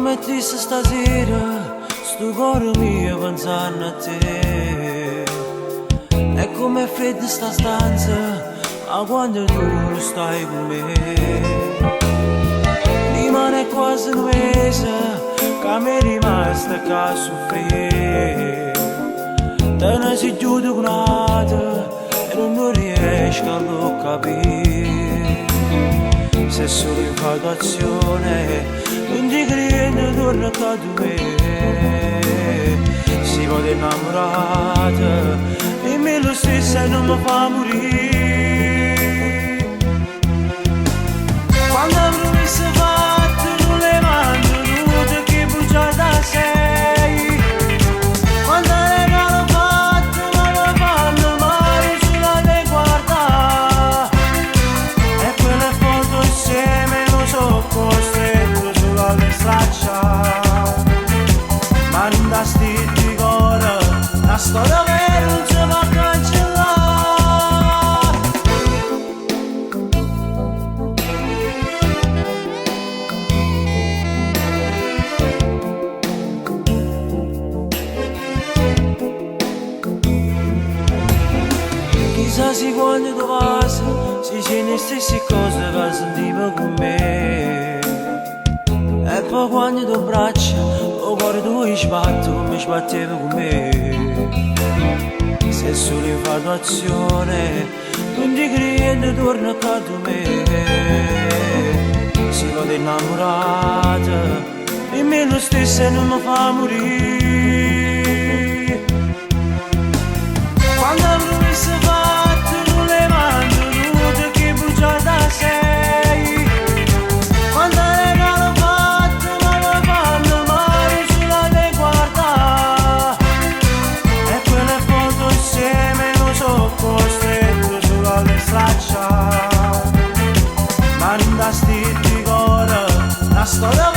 Come è triste stasera, sto cuore mio pensando a te. E come è fredda sta stanza, ma quando tu non stai con me. Rimane quasi un mese, che mi è rimasta qua a soffrire. Te ne si chiude un'altra e non riesco a capire. Se solo infatuazione, non ti credo torna a me. Si può innamorata e me lo stesso e non mi fa morire. Quando avrò messo fatto non le mando nude che bugiarda sei. Quando regalo fatto ma lo fanno male sulla te guarda. E quelle foto insieme lo so costretto sulla le straccia. Ma non da sti di cuore, la storia vera non si va a cancellare. Chissà se quando tu passi, si c'è le stesse cose che sentiva con me. E poi quando tu braccia, lo cuore tuo sbatto come sbatteva con me. Se solo infatuazione, non ti credo torna a me. Si vado innamorata e me lo stesso non mi fa morire. Quando avrò messo fatto non le mando nude che bugiarda sei. Quando regalo fatto ma lo fanno male sulla te guarda. E quelle foto insieme lo so costretto sulla le straccia. Ma non da sti di cuore, la storia